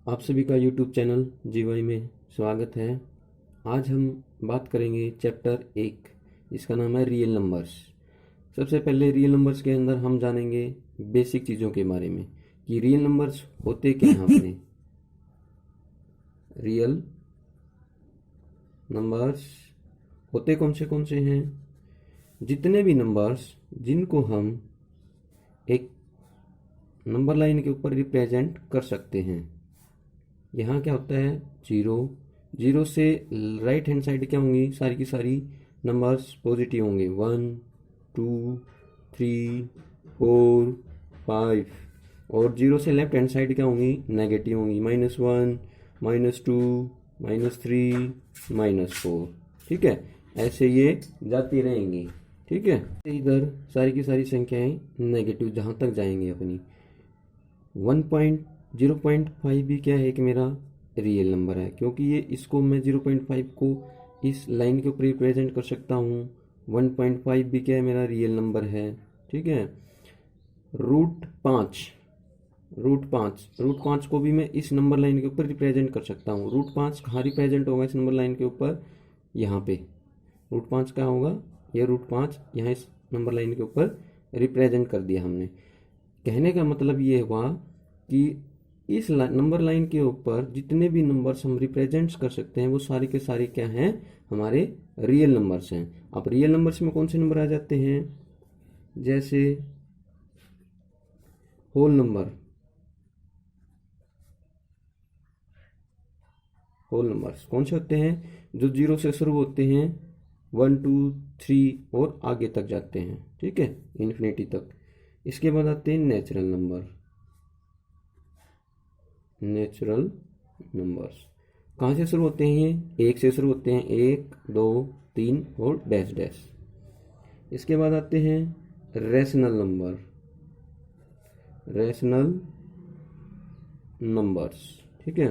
आप सभी का YouTube चैनल जीवाई में स्वागत है। आज हम बात करेंगे चैप्टर 1 जिसका नाम है रियल नंबर्स। सबसे पहले रियल नंबर्स के अंदर हम जानेंगे बेसिक चीज़ों के बारे में कि रियल नंबर्स होते क्या हैं। अपने रियल नंबर्स होते कौन से हैं। जितने भी नंबर्स जिनको हम एक नंबर लाइन के ऊपर रिप्रेजेंट कर सकते हैं। यहाँ क्या होता है, जीरो से राइट हैंड साइड क्या होंगी, सारी की सारी नंबर्स पॉजिटिव होंगे। 1 2 3 4 5। और जीरो से लेफ्ट हैंड साइड क्या होंगी, नेगेटिव होंगी। -1 -2 -3 -4। ठीक है, ऐसे ये जाती रहेंगी। ठीक है, इधर सारी की सारी संख्याएं नेगेटिव जहाँ तक जाएंगी अपनी। 0.5 भी क्या है, एक मेरा रियल नंबर है, क्योंकि ये इसको मैं 0.5 को इस लाइन के ऊपर रिप्रेजेंट कर सकता हूँ। 1.5 भी क्या है, मेरा रियल नंबर है। ठीक है, रूट पाँच को भी मैं इस नंबर लाइन के ऊपर रिप्रेजेंट कर सकता हूँ। रूट 5 कहाँ रिप्रेजेंट होगा इस नंबर लाइन के ऊपर, यहाँ पे। रूट 5 कहाँ होगा, ये रूट 5 यहाँ इस नंबर लाइन के ऊपर रिप्रेजेंट कर दिया हमने। कहने का मतलब ये हुआ कि इस नंबर लाइन के ऊपर जितने भी नंबर्स हम रिप्रेजेंट्स कर सकते हैं वो सारे के सारे क्या हैं, हमारे रियल नंबर्स हैं। अब रियल नंबर्स में कौन से नंबर आ जाते हैं, जैसे होल नंबर्स कौन से होते हैं, जो 0 से शुरू होते हैं, 1 2 3 और आगे तक जाते हैं। ठीक है, इन्फिनिटी तक। इसके बाद आते हैं नेचुरल नंबर्स कहाँ से शुरू होते हैं, ये 1 से शुरू होते हैं, 1 2 3 और डैश डैश। इसके बाद आते हैं रैशनल नंबर्स। ठीक है,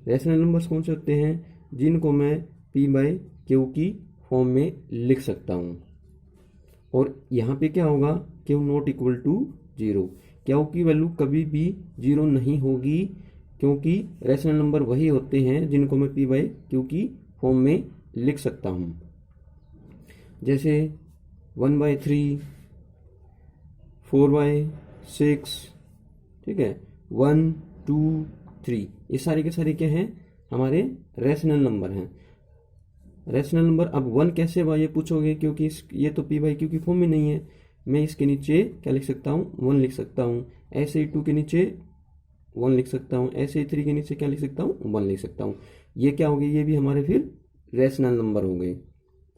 रैशनल नंबर्स कौन से होते हैं, जिनको मैं p/q की फॉर्म में लिख सकता हूँ। और यहाँ पे क्या होगा, q not equal to 0। q की वैल्यू कभी भी 0 नहीं होगी, क्योंकि रैशनल नंबर वही होते हैं जिनको मैं p/q की फॉर्म में लिख सकता हूँ। जैसे 1/3, 4/6। ठीक है, 1 2 3, ये सारे के सारे क्या हैं, हमारे रैशनल नंबर हैं। रैशनल नंबर अब 1 कैसे हुआ ये पूछोगे, क्योंकि ये तो p/q की फॉर्म में नहीं है। मैं इसके नीचे क्या लिख सकता हूँ, 1 लिख सकता हूँ। ऐसे ही 2 के नीचे 1 लिख सकता हूँ। ऐसे ही 3 के नीचे क्या लिख सकता हूँ, 1 लिख सकता हूँ। ये क्या हो गए, ये भी हमारे फिर रैशनल नंबर हो गए।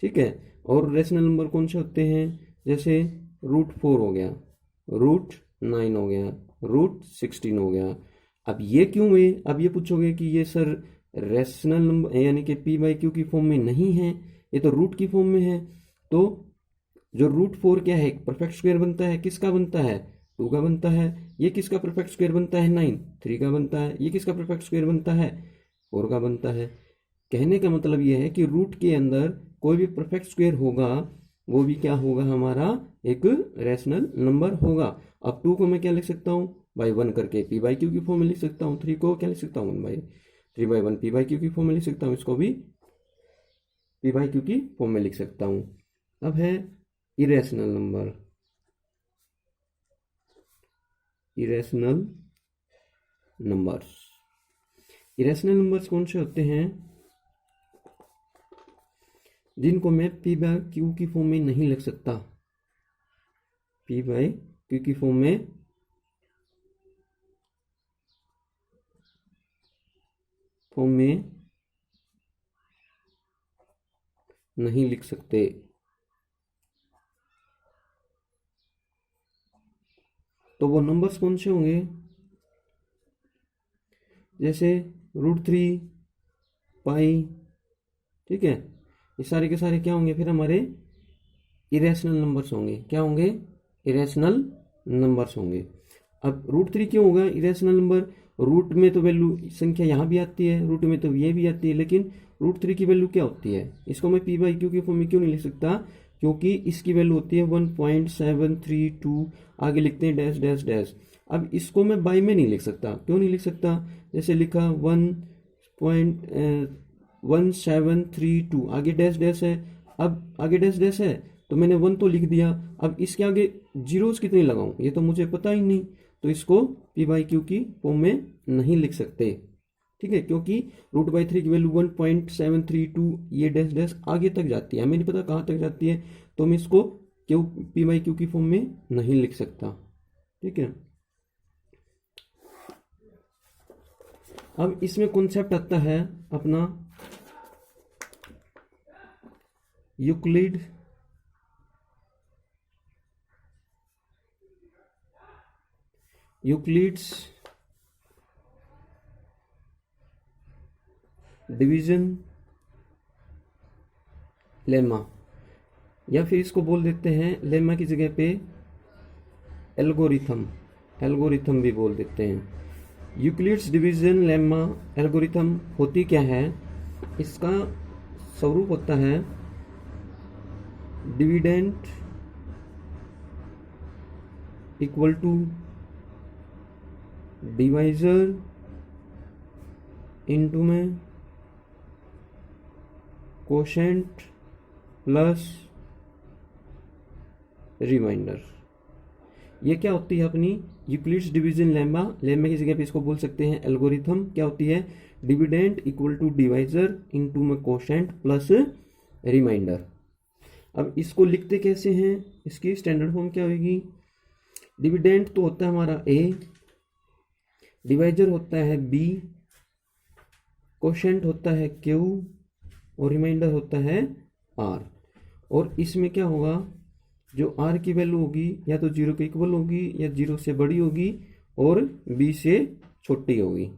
ठीक है, और रैशनल नंबर कौन से होते हैं, जैसे √4 हो गया, √9 हो गया, √16 हो गया। अब ये क्यों हुए, अब ये पूछोगे कि ये सर रैशनल नंबर यानी कि p/q की फॉर्म में नहीं है, ये तो रूट की फॉर्म में है। तो जो √4 क्या है, परफेक्ट स्क्वायर बनता है, किसका बनता है, 2 का बनता है। ये किसका परफेक्ट स्क्वायर बनता है, 9, 3 का बनता है। ये किसका परफेक्ट स्क्वायर बनता है, 4 का बनता है। कहने का मतलब ये है कि रूट के अंदर कोई भी परफेक्ट स्क्वायर होगा वो भी क्या होगा, हमारा एक रैशनल नंबर होगा। अब 2 को मैं क्या लिख सकता हूँ, बाई 1 करके p/q की फॉर्म में लिख सकता हूँ। 3 को क्या लिख सकता हूँ, 3/1 p/q की फॉर्म में लिख सकता हूँ। इसको भी p/q की फॉर्म में लिख सकता हूँ। अब है इरेशनल नंबर्स कौन से होते हैं, जिनको मैं p/q की फॉर्म में नहीं लिख सकता। p/q की फॉर्म में नहीं लिख सकते। तो वो नंबर्स कौन से होंगे, जैसे √3 पाई। ठीक है, ये सारे के सारे क्या होंगे, फिर हमारे इरेशनल नंबर्स होंगे। क्या होंगे, इरेशनल नंबर्स होंगे। अब √3 क्यों होगा इरेशनल नंबर, रूट में तो वैल्यू संख्या यहाँ भी आती है, रूट में तो ये भी आती है, लेकिन √3 की वैल्यू क्या होती है, इसको मैं p/q की फॉर्म में क्यों नहीं लिख सकता, क्योंकि इसकी वैल्यू होती है 1.732, आगे लिखते हैं डैश डैश डैश। अब इसको मैं बाई में नहीं लिख सकता, क्यों नहीं लिख सकता? जैसे लिखा 1.1732, आगे डैश डैश है, अब आगे डैश डैश है तो मैंने 1 तो लिख दिया, अब इसके आगे जीरोस कितने लगाऊं ये तो मुझे पता ही नहीं, तो इसको p/q की फॉर्म में नहीं लिख सकते, ठीक है, क्योंकि √/3 की वैल्यू 1.732 ये डैश डैश आगे तक जाती है, हमें नहीं पता कहाँ तक जाती है, तो मैं इसको p/q की फॉर्म में नहीं लिख सकता, ठीक है। अब इसमें कॉन्सेप्ट आता है अपना यूक्लिड्स डिवीजन लेमा, या फिर इसको बोल देते हैं लेमा की जगह पे एल्गोरिथम भी बोल देते हैं। यूक्लिड्स डिवीजन लेमा एल्गोरिथम होती क्या है? इसका स्वरूप होता है dividend equal to divisor into में कोशेंट प्लस रिमाइंडर। ये क्या होती है अपनी यूक्लिड्स डिवीजन लेमा की जगह पे इसको बोल सकते हैं एल्गोरिथम। क्या होती है? Dividend equal to divisor into में कोशेंट प्लस रिमाइंडर। अब इसको लिखते कैसे हैं? इसकी स्टैंडर्ड फॉर्म क्या होगी? डिविडेंड तो होता है हमारा a, डिवाइजर होता है b, कोशेंट होता है q और रिमाइंडर होता है r। और इसमें क्या होगा, जो r की वैल्यू होगी या तो 0 के इक्वल होगी या 0 से बड़ी होगी और b से छोटी होगी।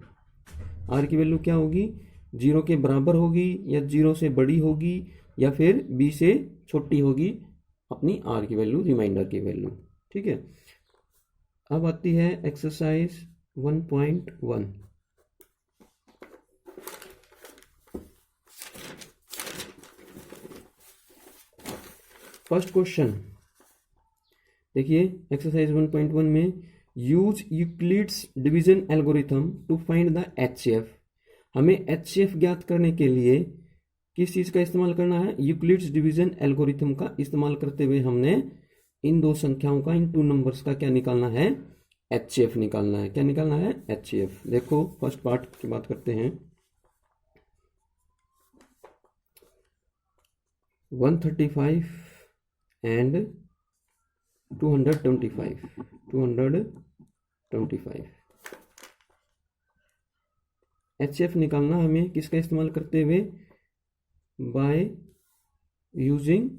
r की वैल्यू क्या होगी? 0 के बराबर होगी या 0 से बड़ी होगी या फिर b से छोटी होगी अपनी r की वैल्यू, रिमाइंडर की वैल्यू, ठीक है। अब आती है एक्सरसाइज 1.1। फर्स्ट क्वेश्चन देखिए, एक्सरसाइज 1.1 में use Euclid's division algorithm to find the HCF। हमें HCF ज्ञात करने के लिए किस चीज़ का इस्तेमाल करना है? यूक्लिड्स डिवीजन एल्गोरिथम का इस्तेमाल करते हुए हमने इन दो संख्याओं का, इन टू नंबर्स का क्या निकालना है? HCF निकालना है। क्या निकालना है? HCF। देखो फर्स्ट पार्ट की बात करते हैं। 135 एंड 225 HCF निकालना हमें किसका इस्तेमाल करते हुए? Bye using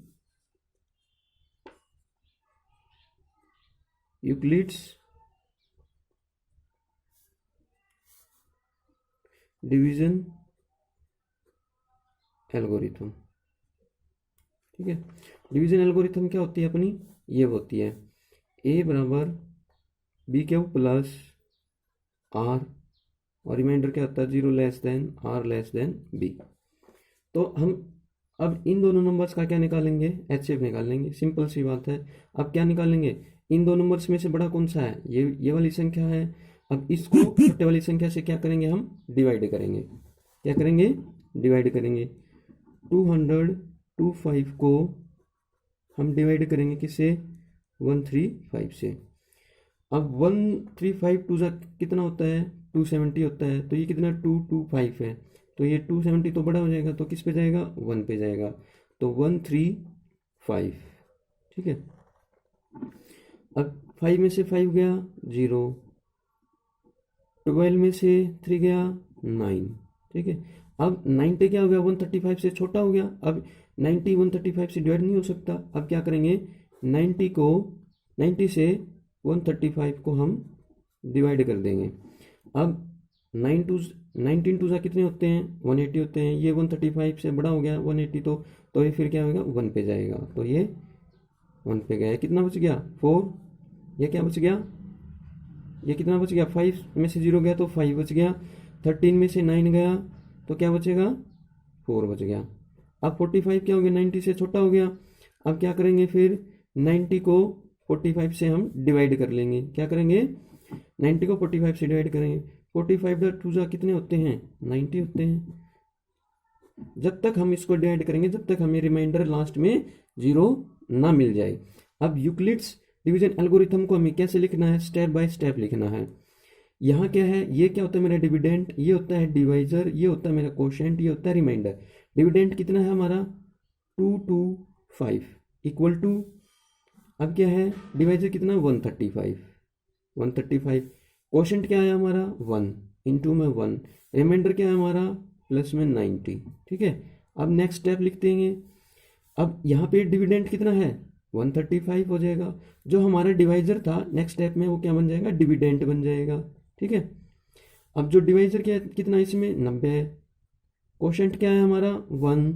Euclid's division algorithm, ठीक है। डिवीजन एल्गोरिथम क्या होती है अपनी? ये होती है a बराबर b³ प्लस r और रिमाइंडर क्या होता है? 0 less than r less than b। तो हम अब इन दोनों नंबर्स का क्या निकालेंगे? HCF निकालेंगे। सिंपल सी बात है। अब क्या निकालेंगे? इन दो नंबर्स में से बड़ा कौन सा है? ये वाली संख्या है। अब इसको छोटे वाली संख्या से क्या करेंगे? हम डिवाइड करेंगे। क्या करेंगे? डिवाइड करेंगे। 225 को हम डिवाइड करेंगे किससे? 135 से। अब 135 टू जा कितना होता है? 270 होता है। तो ये कितना? 225 है। तो ये 270 तो बड़ा हो जाएगा, तो किस पे जाएगा? 1 पे जाएगा। तो 135, ठीक है। अब 5 में से 5 गया 0, 12 में से 3 गया 9, ठीक है। अब 90 क्या हो गया? 135 से छोटा हो गया। अब 90 135 से डिवाइड नहीं हो सकता। अब क्या करेंगे? 90 से 135 को हम डिवाइड कर देंगे। अब 19 टू कितने होते हैं? 180 होते हैं। ये 135 से बड़ा हो गया 180, तो ये फिर क्या होगा? 1 पे जाएगा। तो ये 1 पे गया। कितना बच गया? 4। ये क्या बच गया? ये कितना बच गया? 5 में से 0 गया तो 5 बच गया। 13 में से 9 गया तो क्या बचेगा? 4 बच गया। अब 45 क्या हो गया? 90 से छोटा हो गया। अब क्या करेंगे फिर? 90 को 45 से हम डिवाइड कर लेंगे। क्या करेंगे? 90 को 45 से डिवाइड करेंगे, 45 टू जा कितने होते हैं, 90 होते हैं। जब तक हम इसको डिवाइड करेंगे, जब तक हमें रिमाइंडर लास्ट में 0 ना मिल जाए। अब यूक्लिड्स डिवीजन एल्गोरिथम को हमें कैसे लिखना है, स्टेप बाय स्टेप लिखना है। यहाँ क्या है, ये क्या होता है मेरा डिविडेंड, ये होता है डिवाइजर, ये होता है मेरा कोशेंट, ये होता है रिमाइंडर। डिविडेंड कितना है हमारा 225 इक्वल टू, अब क्या है डिवाइजर कितना 135, कोशेंट क्या है हमारा 1 इंटू में 1, रिमाइंडर क्या है हमारा प्लस में 90। ठीक है, अब नेक्स्ट स्टेप लिखते हैं। अब यहाँ पे डिविडेंड कितना है 135 हो जाएगा, जो हमारा डिवाइजर था नेक्स्ट स्टेप में वो क्या बन जाएगा, डिविडेंड बन जाएगा। ठीक है, अब जो डिवाइजर क्या है कितना इसमें 90 है, कोशेंट क्या है हमारा 1,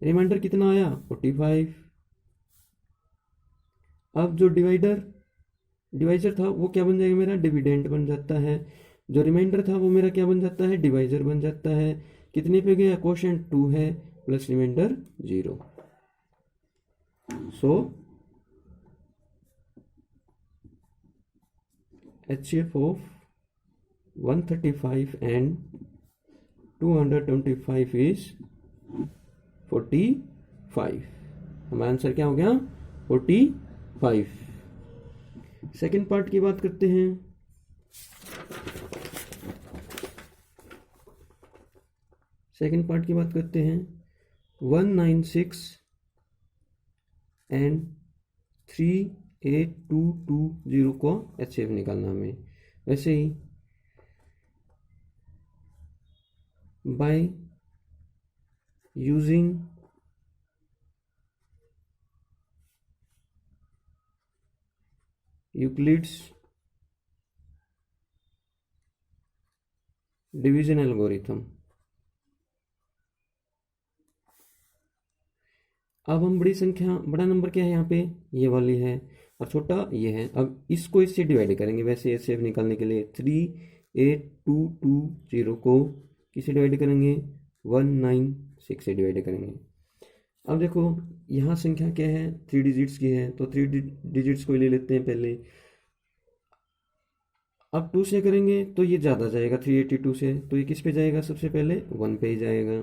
रिमाइंडर कितना आया 45। अब जो डिवाइजर था वो क्या बन जाएगा मेरा डिविडेंड बन जाता है, जो रिमाइंडर था वो मेरा क्या बन जाता है डिवाइजर बन जाता है। कितने पे गया, कोशेंट 2 है plus remainder 0। So HCF of 135 and 225 is 45। हमारा आंसर क्या हो गया 45। सेकेंड पार्ट की बात करते हैं। सेकेंड पार्ट की बात करते हैं 196 एंड 38220 को HCF निकालना हमें। वैसे ही by using Euclid's division algorithm, अब हम बड़ी संख्या, बड़ा नंबर क्या है यहाँ पे ये वाली है और छोटा ये है। अब इसको इससे डिवाइड करेंगे, वैसे HCF निकालने के लिए 38220 को किससे डिवाइड करेंगे 196 से डिवाइड करेंगे। अब देखो यहाँ संख्या क्या है 3 डिजिट्स की है, तो 3 डिजिट्स को ले लेते हैं पहले। अब 2 से करेंगे तो ये ज़्यादा जाएगा 382 से, तो ये किस पे जाएगा सबसे पहले 1 पे ही जाएगा,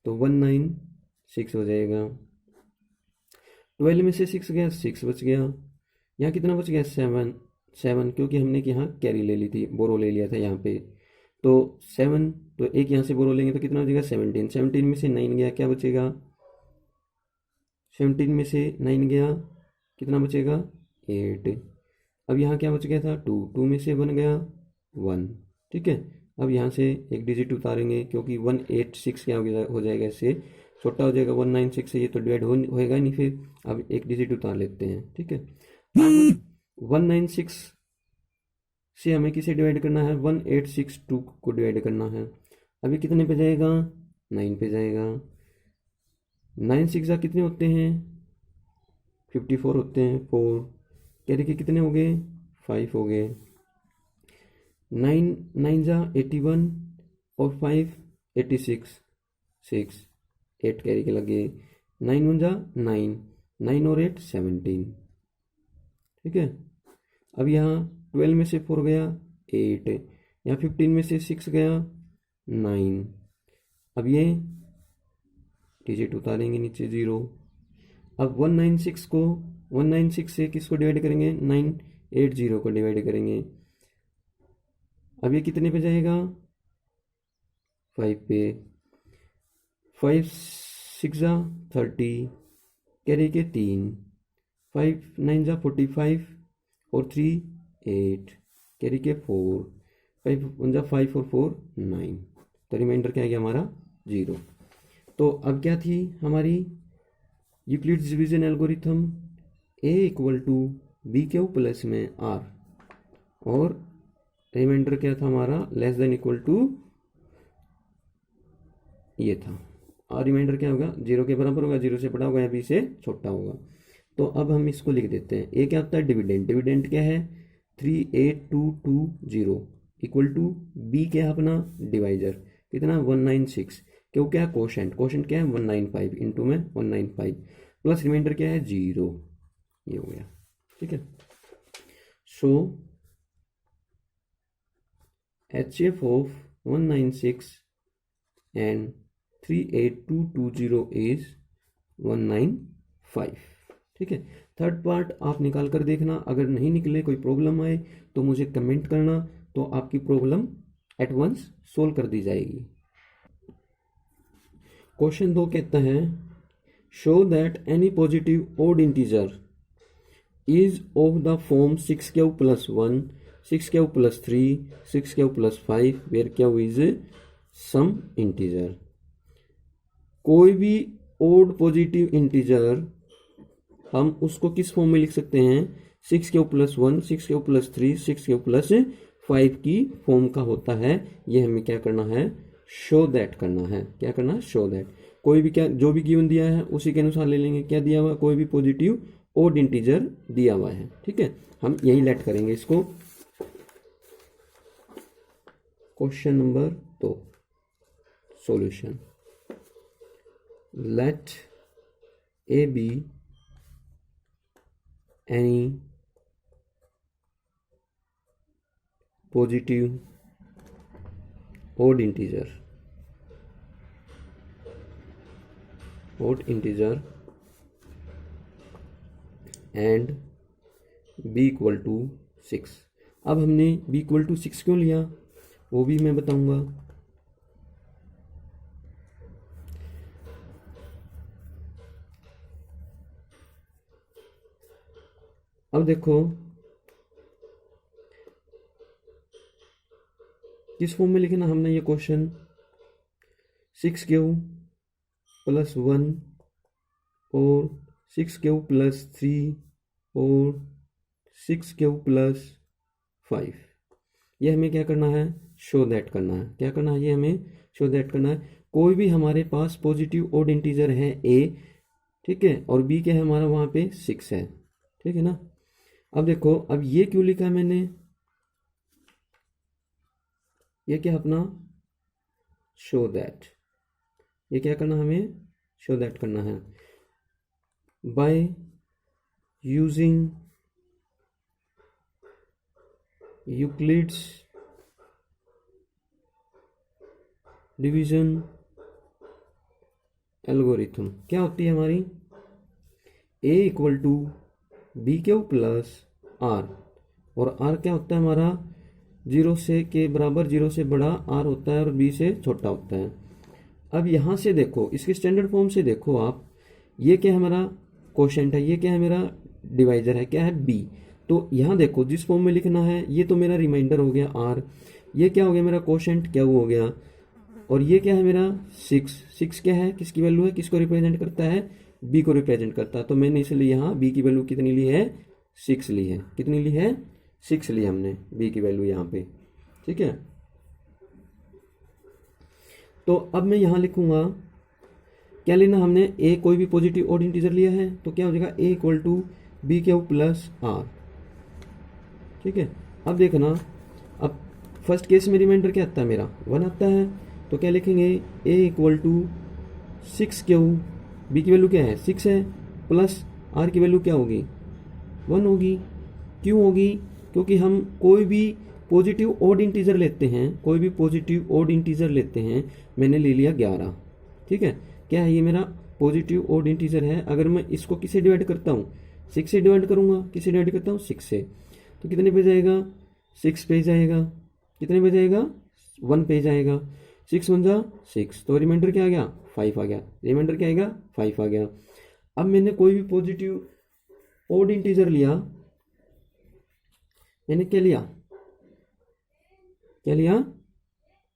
तो 196 हो जाएगा। 12 में से 6 गया 6 बच गया, यहाँ कितना बच गया 7 क्योंकि हमने यहाँ कैरी ले ली थी, बोरो ले लिया था यहाँ पे, तो 7, तो एक यहाँ से बोरो लेंगे तो कितना बचेगा 17 में से 9 गया, क्या बचेगा 17 में से 9 गया कितना बचेगा 8। अब यहाँ क्या बच गया था 2 में से 1 गया 1। ठीक है, अब यहाँ से एक डिजिट उतारेंगे क्योंकि 186 क्या हो जाएगा, इससे छोटा हो जाएगा 196 से, ये तो डिवाइड होएगा नहीं फिर। अब एक डिजिट उतार लेते हैं। ठीक है, 196 से हमें किसे डिवाइड करना है 1862 को डिवाइड करना है। अभी कितने पे जाएगा 9 पे जाएगा। 9 6 कितने होते हैं 54 होते हैं, 4 क्या देखिए कितने हो गए 5 हो गए। 9 9 81 और 5 86 6 8 कैरी के लगे। 9 1 9 9 और 8 17। ठीक है, अब यहाँ 12 में से 4 गया 8, यहाँ 15 में से 6 गया 9। अब ये डिजिट उतारेंगे नीचे 0। अब 196 से किसको डिवाइड करेंगे 980 को डिवाइड करेंगे। अब ये कितने पे जाएगा 5 पे। 5 6 30 कैरी के 3, 5 9 45 और 3 8 कैरी के 4, 5 1 5 और 4 9, तो रिमाइंडर क्या आ गया हमारा 0। तो अब क्या थी हमारी Euclid's division algorithm, A equal to BQ plus में R, और रिमाइंडर क्या था हमारा लेस देन इक्वल टू ये था, और रिमाइंडर क्या होगा 0 के बराबर होगा, 0 से बड़ा होगा या B से छोटा होगा। तो अब हम इसको लिख देते हैं। A क्या होता है डिविडेंड, डिविडेंड क्या है 38220 इक्वल टू B क्या है अपना डिवाइजर कितना 196, क्यों क्या कोशेंट, कोशेंट क्या है 195 इंटू में 195 प्लस रिमाइंडर क्या है 0, ये हो गया। ठीक है, सो HCF of 196 and 38220 is 195। ठीक है, थर्ड पार्ट आप निकाल कर देखना, अगर नहीं निकले, कोई प्रॉब्लम आए तो मुझे कमेंट करना, तो आपकी प्रॉब्लम एट वंस सोल्व कर दी जाएगी। क्वेश्चन 2 कहता है show that any positive odd integer is of the form 6q + 1, 6q + 3, 6q + 5 where q is some integer. कोई भी ओड पॉजिटिव इंटीजर हम उसको किस फॉर्म में लिख सकते हैं, 6q + 1, 6q + 3, 6q + 5 की फॉर्म का होता है। ये हमें क्या करना है, शो दैट करना है। क्या करना है, शो दैट। कोई भी क्या, जो भी गिवन दिया है उसी के अनुसार ले लेंगे। क्या दिया हुआ, कोई भी पॉजिटिव ओड इंटीजर दिया हुआ है। ठीक है, हम यही लेट करेंगे इसको। Question number 2 solution. Let a be any positive odd integer and b = 6। अब हमने b = 6 क्यों लिया वो भी मैं बताऊंगा। अब देखो किस फॉर्म में लिखना हमने ये क्वेश्चन, 6q + 1 और 6q + 3 और 6q + 5। ये हमें क्या करना है, शो दैट करना है। क्या करना है, ये हमें शो दैट करना है। कोई भी हमारे पास पॉजिटिव ओड इंटीजर है a, ठीक है, और b क्या है हमारा वहां पे 6 है। ठीक है ना। अब देखो, अब ये क्यों लिखा है मैंने, ये क्या अपना शो दैट। ये क्या करना हमें, शो दैट करना है। By using Euclid's division algorithm. क्या होती है हमारी, a = bq + r, और r क्या होता है हमारा 0 से के बराबर, 0 से बड़ा r होता है और b से छोटा होता है। अब यहाँ से देखो, इसके स्टैंडर्ड फॉर्म से देखो आप, ये क्या है हमारा कोशेंट है, ये क्या है मेरा डिवाइजर है, क्या है b। तो यहाँ देखो जिस फॉर्म में लिखना है, ये तो मेरा रिमाइंडर हो गया r, ये क्या हो गया मेरा कोशेंट, क्या हो गया, और ये क्या है मेरा 6 क्या है, किसकी वैल्यू है, किसको रिप्रेजेंट करता है, b को रिप्रेजेंट करता है। तो मैंने इसलिए यहाँ b की वैल्यू कितनी ली है, 6 ली है। कितनी ली है, 6 ली हमने b की वैल्यू यहाँ पे। ठीक है, तो अब मैं यहाँ लिखूंगा, क्या लेना हमने, a कोई भी पॉजिटिव ओड इंटीजर लिया है तो क्या हो जाएगा, a = bq + r। ठीक है, अब देखना, अब फर्स्ट केस में रिमाइंडर क्या आता है मेरा, 1 आता है। तो क्या लिखेंगे, a = 6q, b की वैल्यू क्या है, 6 है, प्लस r की वैल्यू क्या होगी, 1 होगी। क्यों होगी, क्योंकि हम कोई भी पॉजिटिव ओड इंटीजर लेते हैं, कोई भी पॉजिटिव ओड इंटीजर लेते हैं। मैंने ले लिया 11। ठीक है, क्या है, ये मेरा पॉजिटिव ओड इंटीजर है। अगर मैं इसको किससे डिवाइड करता हूँ, 6 से डिवाइड करूंगा। किससे डिवाइड करता हूँ, 6 से। तो कितने पे जाएगा, 6 पे जाएगा। कितने पे जाएगा, 1 पे जाएगा। 6 × 1 = 6, तो रिमाइंडर क्या आ गया, 5 आ गया। रिमाइंडर क्या आएगा, 5 आ गया। अब मैंने कोई भी पॉजिटिव ओड इंटीजर लिया, मैंने क्या लिया,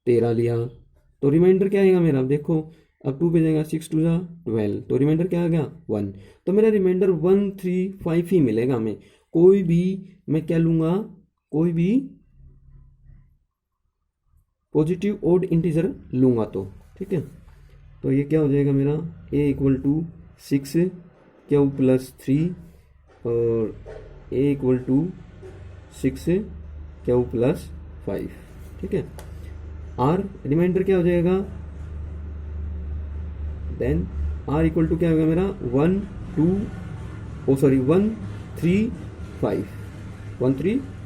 13 लिया। तो रिमाइंडर क्या आएगा मेरा, देखो अब 2 पे जाएगा, 6 × 2 = 12, तो रिमाइंडर क्या आ गया, 1। तो मेरा रिमाइंडर 1, 3, 5 ही मिलेगा हमें। कोई भी मैं क्या लूंगा, कोई भी पॉजिटिव ओड इंटीजर लूंगा तो। ठीक है, तो ये क्या हो जाएगा मेरा, a = 6q + 3 और a = 6q + 5। ठीक है, r रिमाइंडर क्या हो जाएगा, देन r = क्या होगा मेरा, 1, 3,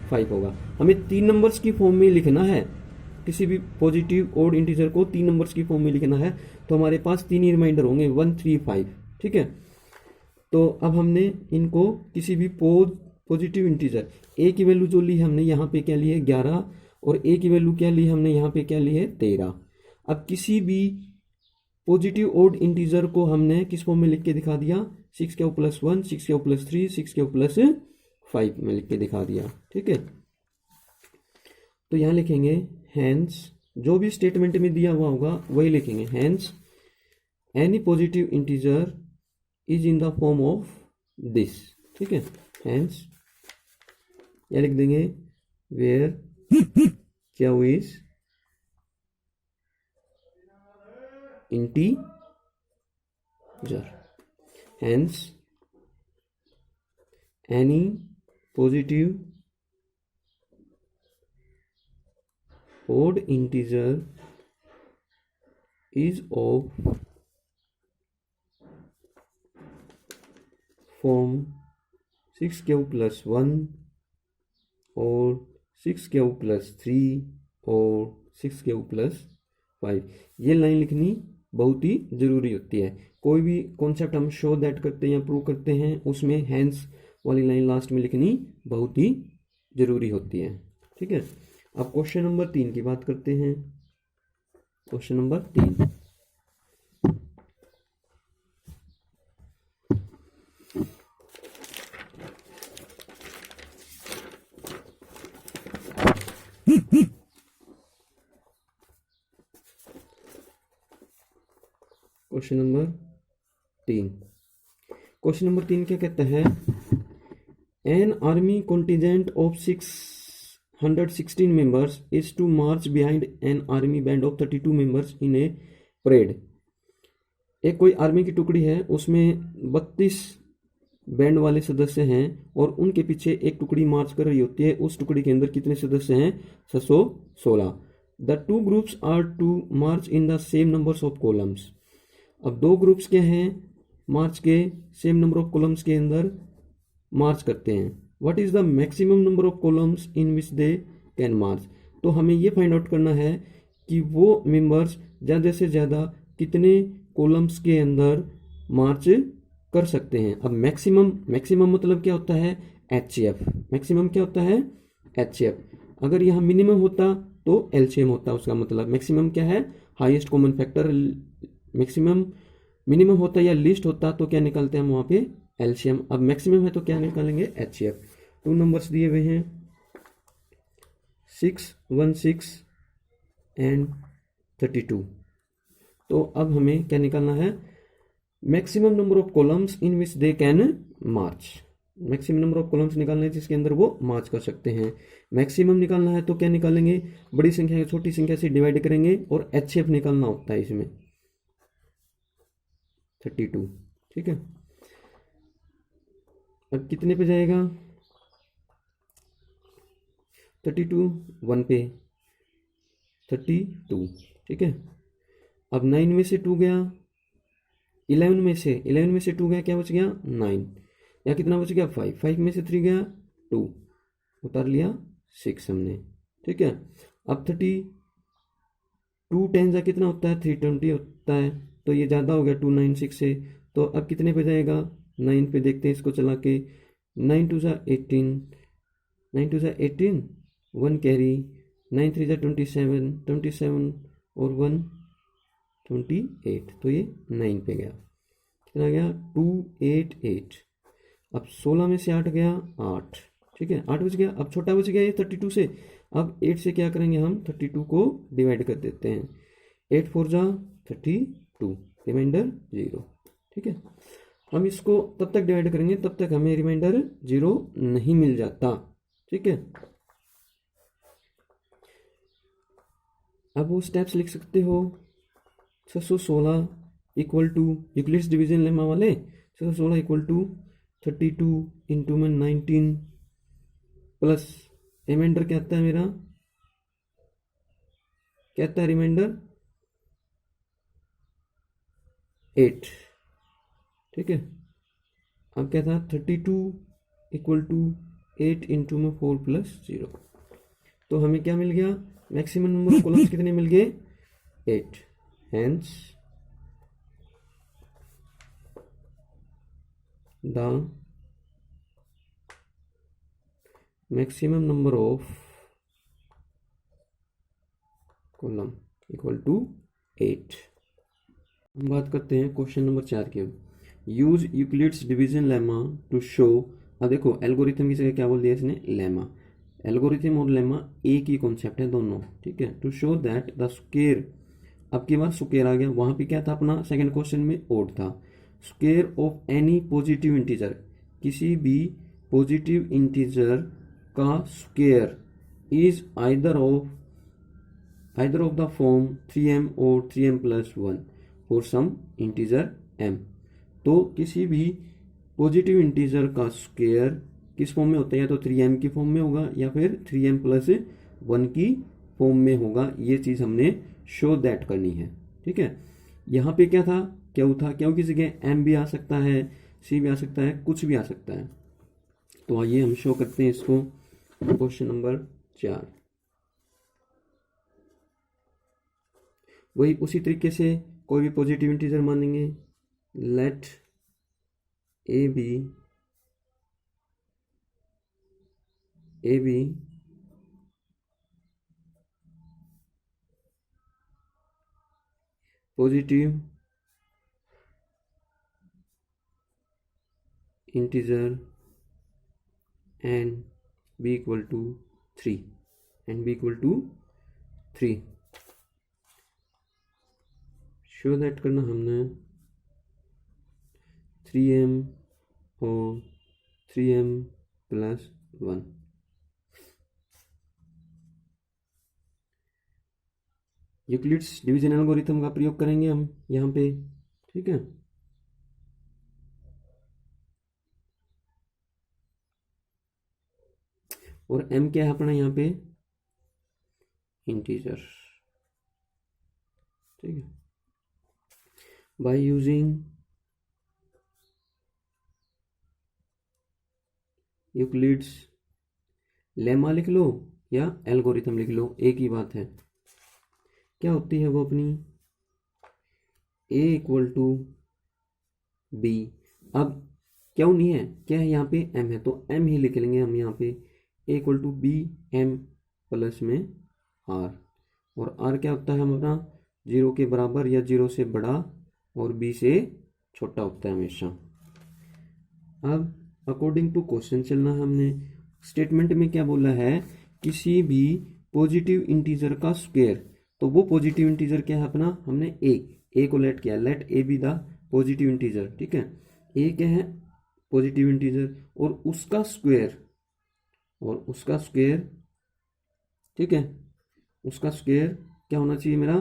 5 होगा। हमें 3 नंबर्स की फॉर्म में लिखना है, किसी भी पॉजिटिव ओड इंटीजर को 3 नंबर्स की फॉर्म में लिखना है तो हमारे पास 3 ही रिमाइंडर होंगे 1, 3, 5। ठीक है, तो अब हमने इनको किसी भी पॉजिटिव इंटीजर ए की वैल्यू जो ली हमने यहाँ पे क्या ली है 11, और ए की वैल्यू क्या ली हमने यहाँ पे क्या ली है 13। अब किसी भी पॉजिटिव ओड इंटीजर को हमने किस फॉर्म में लिख के दिखा दिया, 6k+1, 6k+3, 6k+5 में लिख के दिखा दिया। ठीक है, तो यहाँ लिखेंगे हैंस, जो भी स्टेटमेंट में दिया हुआ होगा वही लिखेंगे, hence any positive integer is in the form of this. ठीक है, हैंस या लिख देंगे where q is integer, hence any positive odd integer is of form 6k+1 और 6k+3 और 6k+5। ये लाइन लिखनी बहुत ही ज़रूरी होती है। कोई भी कॉन्सेप्ट हम शो दैट करते हैं या प्रूव करते हैं उसमें हैंस वाली लाइन लास्ट में लिखनी बहुत ही ज़रूरी होती है। ठीक है, अब क्वेश्चन नंबर 3 की बात करते हैं। Question number 3, question number 3, question number 3 क्या कहता है, an army contingent of 616 members is to march behind an army band of 32 members in a parade। एक कोई आर्मी की टुकड़ी है, उसमें 32 बैंड वाले सदस्य हैं और उनके पीछे एक टुकड़ी मार्च कर रही होती है। उस टुकड़ी के अंदर कितने सदस्य हैं, 616। The two groups are to march in the same numbers of columns. अब दो ग्रुप्स क्या हैं, मार्च के सेम नंबर ऑफ कॉलम्स के अंदर मार्च करते हैं। What is the maximum number of columns in which they can march. तो हमें ये फाइंड आउट करना है कि वो मेंबर्स ज़्यादा से ज़्यादा कितने कॉलम्स के अंदर मार्च कर सकते हैं। अब मैक्सिमम मतलब क्या होता है, HCF। मैक्सिमम क्या होता है, HCF। अगर यहाँ मिनिमम होता तो LCM होता, उसका मतलब मैक्सिमम क्या है, highest common factor. Maximum minimum होता या लिस्ट होता तो क्या निकालते हैं हम वहाँ पे, LCM। अब मैक्सिमम है तो क्या निकालेंगे, HCF। 2 नंबर्स दिए हुए हैं 6, 1, 6 एंड 32। तो अब हमें क्या निकालना है, maximum number of columns in which they can March. Maximum number of columns निकालना है जिसके अंदर वो मार्च कर सकते हैं। मैक्सिमम निकालना है तो क्या निकालेंगे, बड़ी संख्या को छोटी संख्या से डिवाइड करेंगे और HCF निकालना होता है इसमें 32। ठीक है, अब कितने पे जाएगा, 32 1 पे 32। ठीक है, अब 9 में से 2 गया, 11 में से 2 गया, क्या बच गया 9, या कितना बच गया 5, 5 में से 3 गया 2, उतार लिया 6 हमने। ठीक है, अब 32 10 कितना होता है, 320 होता है, तो ये ज़्यादा हो गया 296 से। तो अब कितने पे जाएगा, 9 पे देखते हैं इसको चला के, 9 2 18, 9 2 18, 1 कैरी, 9 3 27, 27 और 1 28, तो ये 9 पे गया, कितना गया 288। अब 16 में से 8 गया 8। ठीक है, 8 बच गया। अब छोटा बच गया ये 32 से, अब 8 से क्या करेंगे हम, 32 को डिवाइड कर देते हैं। 8 4 जा 32, रिमाइंडर 0। ठीक है, हम इसको तब तक डिवाइड करेंगे तब तक हमें रिमाइंडर 0 नहीं मिल जाता। ठीक है, अब वो स्टेप्स लिख सकते हो, 616 equal to Euclid's division lemma वाले, 616 इक्वल टू 32 इंटू में 19 प्लस रिमाइंडर क्या आता है मेरा, क्या आता है रिमाइंडर 8। ठीक है, अब क्या था 32 इक्वल टू 8 इंटू में 4 प्लस 0, तो हमें क्या मिल गया मैक्सिमम नंबर ऑफ कॉलम्स कितने मिल गए? 8। Hence the maximum number of column equal to 8। हम बात करते हैं क्वेश्चन नंबर 4 के। Use Euclid's division lemma to show. अब देखो एल्गोरिथम की जगह क्या बोल दिया इसने? लेमा। एल्गोरिथम और लेमा एक ही कॉन्सेप्ट है दोनों, ठीक है। To show that the square, अब की बार स्क्वायर आ गया, वहां पे क्या था अपना सेकंड क्वेश्चन में ओड था। Square of any positive integer, किसी भी पॉजिटिव इंटीजर का square is either of the form 3m और 3m plus 1 for some integer m। तो किसी भी पॉजिटिव इंटीजर का स्क्वायर किस फॉर्म में होता है? या तो 3m की फॉर्म में होगा या फिर 3m प्लस 1 की फॉर्म में होगा। ये चीज हमने शो दैट करनी है, ठीक है। यहाँ पे क्या था? क्यू था। क्यू की जगह m भी आ सकता है, c भी आ सकता है, कुछ भी आ सकता है। तो आइए हम शो करते हैं इसको। क्वेश्चन नंबर 4 वही उसी तरीके से कोई भी पॉजिटिव इंटीजर मानेंगे। Let a be positive integer and b equal to 3 and b equal to 3। Show that करना हमने 3m और 3m plus 1। Euclid's division algorithm का प्रयोग करेंगे हम यहाँ पे, ठीक है। और m क्या है अपना यहाँ पे? इंटीजर, ठीक है। बाय यूजिंग यूक्लिड्स लेमा लिख लो या एल्गोरिथम लिख लो, एक ही बात है। क्या होती है वो अपनी? a equal to B. अब क्यों नहीं है, क्या है यहाँ पे? m है, तो m ही लिख लेंगे हम यहाँ पे। a equal to B m plus में r, और r क्या होता है हमारा? 0 के बराबर या 0 से बड़ा और b से छोटा होता है हमेशा। अब अकॉर्डिंग टू क्वेश्चन चलना हमने। स्टेटमेंट में क्या बोला है? किसी भी पॉजिटिव इंटीजर का स्क्वायर, तो वो पॉजिटिव इंटीजर क्या है अपना? हमने ए को लेट किया, let a be the positive integer, ठीक है। ए क्या है? पॉजिटिव इंटीजर, और उसका स्क्वायर, ठीक है, उसका स्क्वायर क्या होना चाहिए मेरा?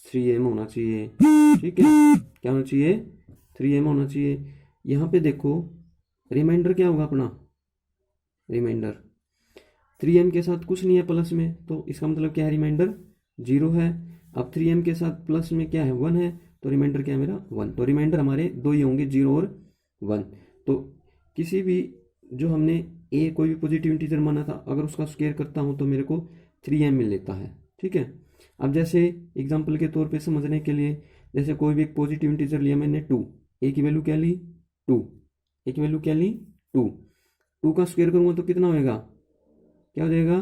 3m होना चाहिए, ठीक है। क्या होना चाहिए? 3m होना चाहिए। यहाँ पे देखो रिमाइंडर क्या होगा अपना? रिमाइंडर 3m के साथ कुछ नहीं है प्लस में, तो इसका मतलब क्या है? रिमाइंडर 0 है। अब 3m के साथ प्लस में क्या है? 1 है, तो रिमाइंडर क्या है मेरा? 1। तो रिमाइंडर हमारे दो ही होंगे, 0 और 1। तो किसी भी जो हमने a कोई भी पॉजिटिव इंटीजर माना था, अगर उसका स्क्वायर करता हूँ तो मेरे को 3m मिल लेता है, ठीक है। अब जैसे एग्जाम्पल के तौर पे समझने के लिए, जैसे कोई भी एक पॉजिटिव इंटीजर लिया मैंने 2, a की वैल्यू क्या ली? 2, a की वैल्यू क्या ली? 2 का स्क्वायर करूंगा तो कितना होएगा? क्या हो जाएगा?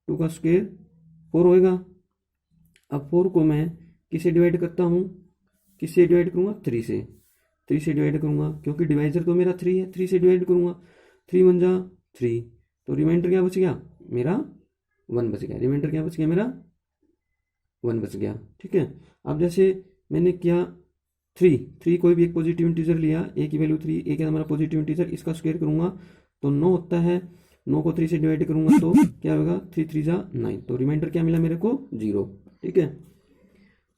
2 का स्क्वायर 4 होएगा। अब 4 को मैं किससे डिवाइड करता हूँ? किससे डिवाइड करूंगा? 3 से। 3 से डिवाइड करूंगा क्योंकि डिवाइजर तो मेरा 3 है, 3 से डिवाइड करूंगा। 3 1 जा 3, तो रिमाइंडर क्या बच गया मेरा? 1 बच गया। रिमाइंडर क्या बच गया मेरा? 1 बच गया, ठीक है। अब जैसे मैंने किया 3 कोई भी एक पॉजिटिव इंटीजर लिया, a की वैल्यू 3, a क्या हमारा पॉजिटिव इंटीजर, इसका स्क्वायर करूंगा तो 9 होता है। 9 को 3 से डिवाइड करूंगा तो क्या होगा? 3 3 जा 9, तो रिमाइंडर क्या मिला मेरे को? 0, ठीक है।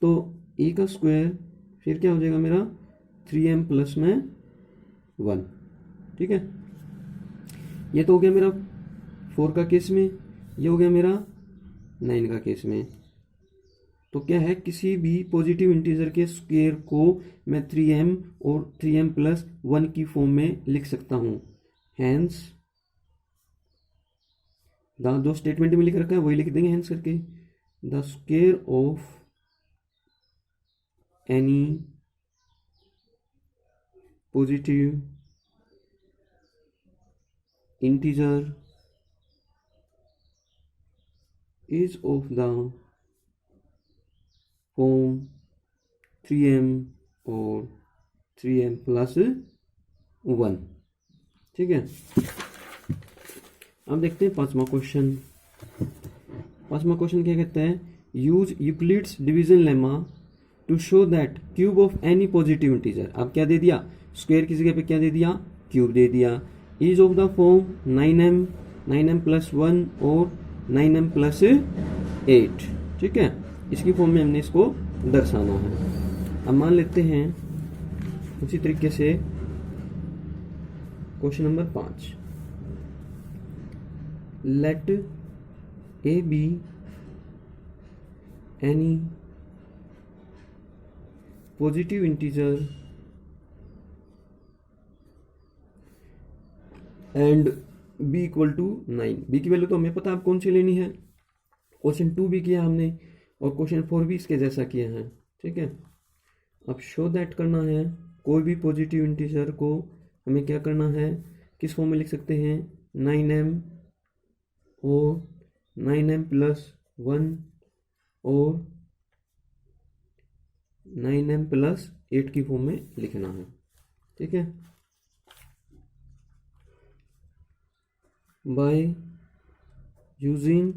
तो a का स्क्वायर फिर क्या हो जाएगा मेरा? 3m प्लस में 1, ठीक है। ये तो हो गया मेरा 4 का केस में, ये हो गया मेरा 9 का केस में। तो क्या है? किसी भी पॉजिटिव इंटीजर के स्क्वायर को मैं 3m और 3m प्लस 1 की फॉर्म में लिख सकता हूं। हैंस द दो स्टेटमेंट में लिख रखा है वही लिख देंगे हैंस करके। The square of any positive integer is of the form 3m और 3m प्लस 1। ठीक है, अब देखते हैं पांचवा क्वेश्चन। पांचवा क्वेश्चन क्या कहता है, use Euclid's division lemma to show that cube of any positive integer. अब क्या दे दिया, स्क्वायर की जगह पे क्या दे दिया, क्यूब दे दिया, is of the form 9m plus 1 और 9m प्लस 8। ठीक है, इसकी फॉर्म में हमने इसको दर्शाना है। अब मान लेते हैं उसी तरीके से question number 5, let a be any positive integer and b equal to 9। b की वैल्यू तो हमें पता है अब कौन सी लेनी है, क्वेश्चन 2 भी किया हमने और क्वेश्चन 4 भी इसके जैसा किया है। ठीक है, अब शो दैट करना है, कोई भी पॉजिटिव इंटीजर को हमें क्या करना है, किस फॉर्म में लिख सकते हैं, 9m और 9m प्लस 1 और 9m प्लस 8 की फॉर्म में लिखना है। ठीक है, by using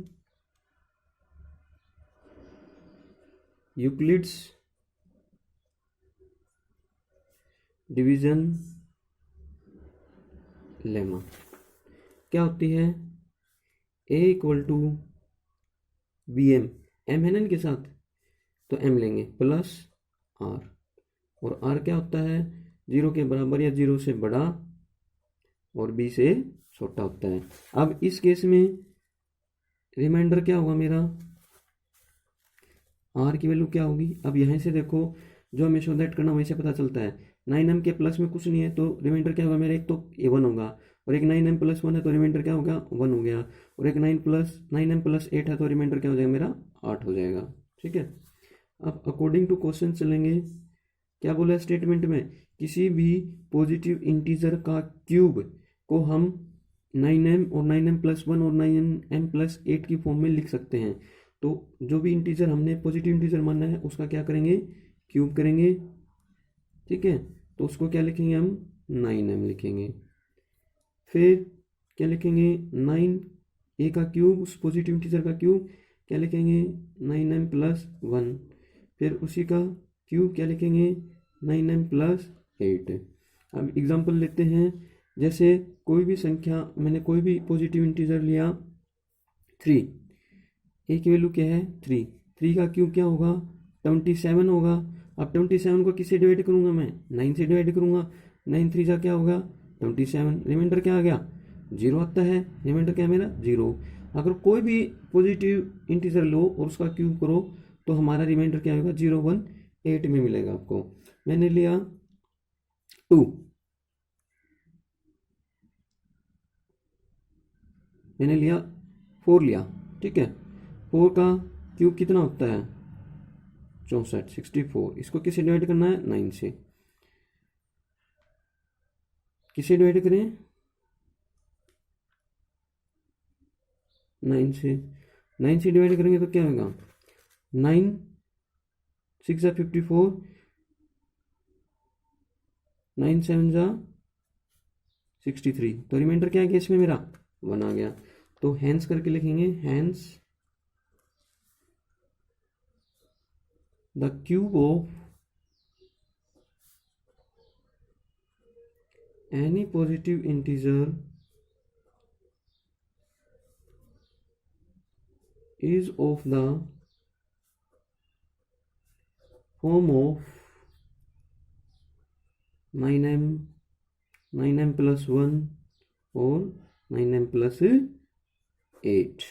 Euclid's division lemma क्या होती है, a equal to B M, M है ना इनके साथ तो m लेंगे प्लस r, और r क्या होता है, 0 के बराबर या 0 से बड़ा और b से छोटा होता है। अब इस केस में रिमाइंडर क्या होगा मेरा, r की वैल्यू क्या होगी। अब यहाँ से देखो जो हमें शो दैट करना वहीं से पता चलता है, 9m के प्लस में कुछ नहीं है तो रिमाइंडर क्या होगा मेरा, एक तो a1 होगा और एक 9m प्लस 1 है तो रिमाइंडर क्या होगा 1 हो गया, और एक 9m प्लस 8 है तो रिमाइंडर क्या हो जाएगा मेरा 8 हो जाएगा। ठीक है, अब अकॉर्डिंग टू क्वेश्चन चलेंगे, क्या बोला है स्टेटमेंट में, किसी भी पॉजिटिव इंटीजर का क्यूब को हम 9m और 9m प्लस 1 और 9m प्लस 8 की फॉर्म में लिख सकते हैं। तो जो भी इंटीजर हमने पॉजिटिव इंटीजर मानना है उसका क्या करेंगे, क्यूब करेंगे। ठीक है, तो उसको क्या लिखेंगे हम, 9m लिखेंगे। फिर क्या लिखेंगे, 9 a का क्यूब, उस पॉजिटिव इंटीजर का क्यूब क्या लिखेंगे, 9m प्लस 1। फिर उसी का क्यूब क्या लिखेंगे, 9m प्लस 8। अब एग्जांपल लेते हैं, जैसे कोई भी संख्या, मैंने कोई भी पॉजिटिव इंटीजर लिया 3, a की वैल्यू क्या है 3, 3 का क्यूब क्या होगा 27 होगा। अब 27 को किससे डिवाइड करूंगा मैं, 9 से डिवाइड करूंगा, 9 3 जा क्या होगा 27, रिमाइंडर क्या आ गया 0 आता है, रिमाइंडर क्या है मेरा 0। अगर कोई भी पॉजिटिव इंटीजर लो और उसका क्यूब करो तो हमारा रिमाइंडर क्या होगा 0 1 8 में मिलेगा आपको। मैंने लिया 2, मैंने लिया 4 लिया। ठीक है, 4 का क्यूब कितना होता है 64 64, इसको किससे डिवाइड करना है 9 से, किसे डिवाइड करें 9 से, 9 से डिवाइड करेंगे तो क्या होगा 9 6 जा 54, 9 7 जा 63, तो रिमाइंडर क्या आ गया इसमें मेरा 1 आ गया। तो हैंस करके लिखेंगे, hence the cube of any positive integer is of the form of 9m 9m plus 1 और 9m plus 8।